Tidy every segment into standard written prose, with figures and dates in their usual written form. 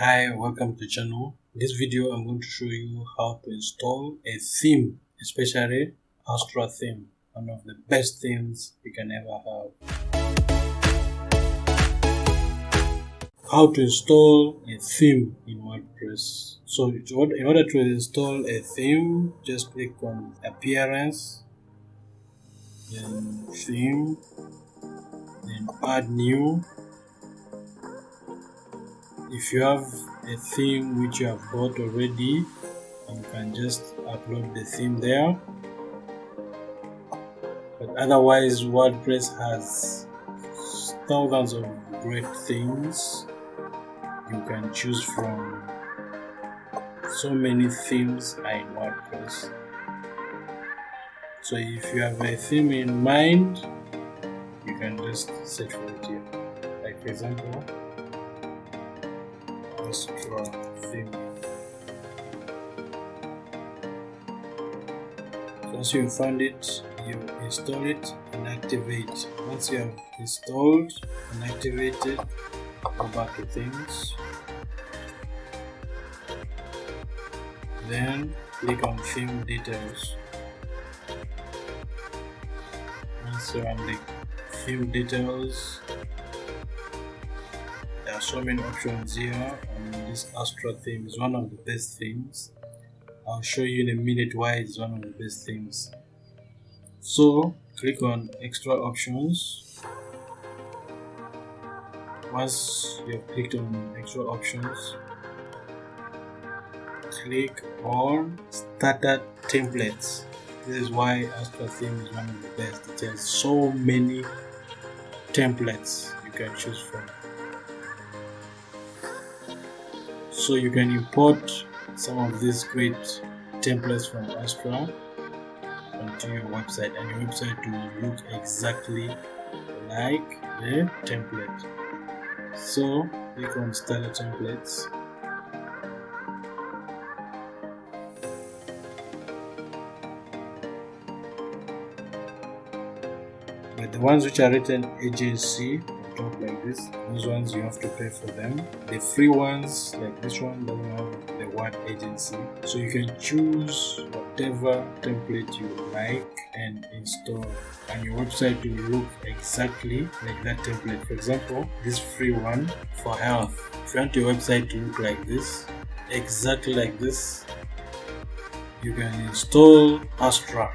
Hi, welcome to the channel. In this video, I'm going to show you how to install a theme, especially Astra Theme, one of the best themes you can ever have. How to install a theme in WordPress. So in order to install a theme, just click on Appearance, then Theme, then Add New. If you have a theme which you have bought already, you can just upload the theme there. But otherwise, WordPress has thousands of great themes you can choose from. So many themes are in WordPress. So if you have a theme in mind, you can just search for it here. Like for example, Astra Theme. Once you find it, you install it and activate. Once you have installed and activated, go back to Themes. Then click on Theme Details. Once you're on the Theme Details, there are so many options here, and this Astra theme is one of the best themes. I'll show you in a minute why it's one of the best themes. So click on Extra Options. Once you have clicked on Extra Options, click on Starter Templates. This is why Astra Theme is one of the best. It has so many templates you can choose from. So you can import some of these great templates from Astra onto your website, and your website will look exactly like the template. So click on Starter Templates. But the ones which are written agency on top like this, those ones you have to pay for them. The free ones like this one doesn't have the word agency, so you can choose whatever template you like and install, and your website will look exactly like that template. For example, this free one for health, if you want your website to look like this, exactly like this, you can install Astra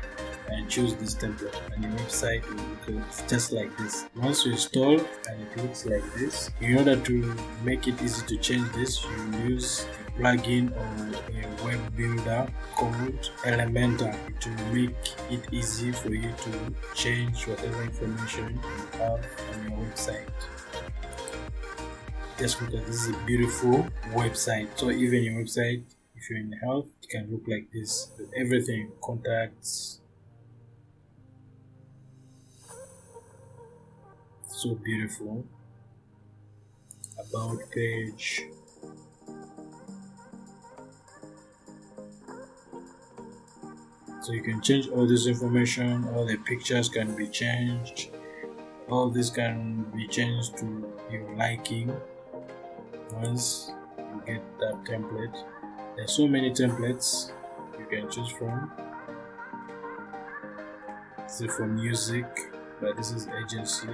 and choose this template, and your website will look just like this. Once you install and it looks like this, in order to make it easy to change this, you use a plugin or a web builder called Elementor to make it easy for you to change whatever information you have on your website. Just look at this, is a beautiful website. So even your website, if you're in health, it can look like this with everything, contacts. So beautiful. About page. So you can change all this information, all the pictures can be changed, all this can be changed to your liking once you get that template. There's so many templates you can choose from. This is for music, but this is agency.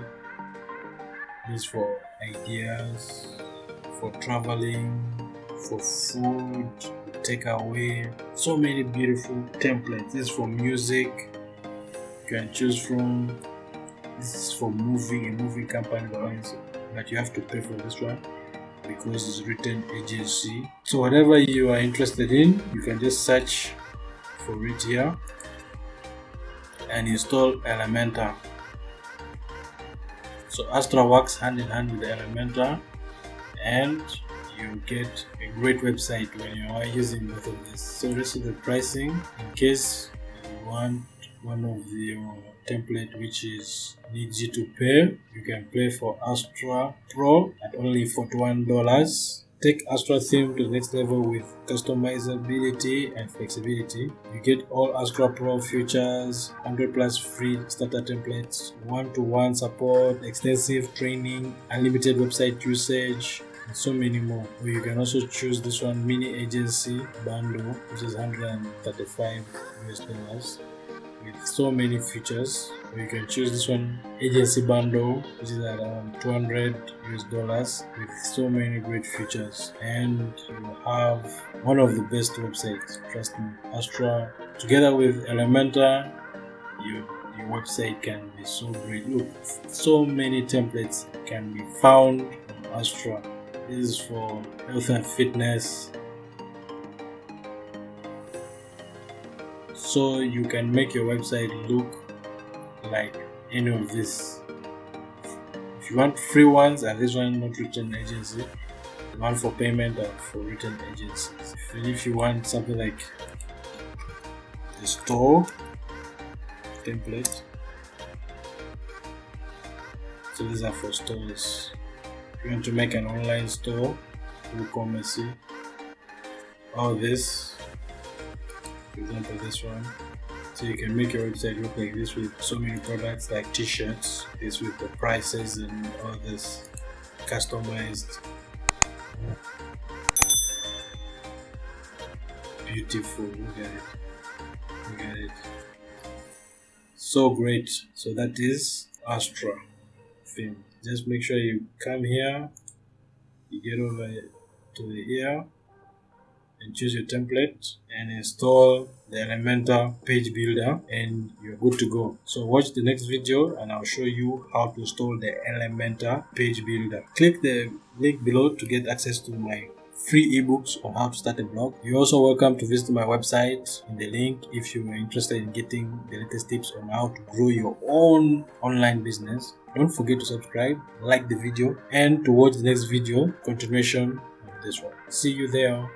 This is for ideas, for traveling, for food, takeaway. So many beautiful templates. This is for music, you can choose from. This is for movie, a movie company, but you have to pay for this one because it's written agency. So whatever you are interested in, you can just search for it here and install Elementor. So Astra works hand in hand with Elementor, and you get a great website when you are using both of this. So this is the pricing. In case you want one of your template which needs you to pay, you can pay for Astra Pro at only $41. Take Astra theme to the next level with customizability and flexibility. You get all Astra Pro features, 100 plus free starter templates, one-to-one support, extensive training, unlimited website usage, and so many more. Or you can also choose this one, mini agency bundle, which is $135 with so many features. Or you can choose this one, agency bundle, which is around $200 with so many great features, and you have one of the best websites, trust me. Astra, together with Elementor, your website can be so great. Look, so many templates can be found on Astra. This is for health and fitness, so you can make your website look like any of this. If you want free ones, and this one not written agency, one for payment and for written agencies. If you want something like the store template, so these are for stores. If you want to make an online store, WooCommerce, all this, for example this one, so you can make your website look like this with so many products like t-shirts, this with the prices and all this customized, beautiful. Look at it, so great. So that is Astra Theme. Just make sure you come here, you get over to here and choose your template and install the Elementor page builder, and you're good to go. So watch the next video and I'll show you how to install the Elementor page builder. Click the link below to get access to my free ebooks on how to start a blog. You're also welcome to visit my website in the link if you are interested in getting the latest tips on how to grow your own online business. Don't forget to subscribe, like the video, and to watch the next video continuation of this one. See you there.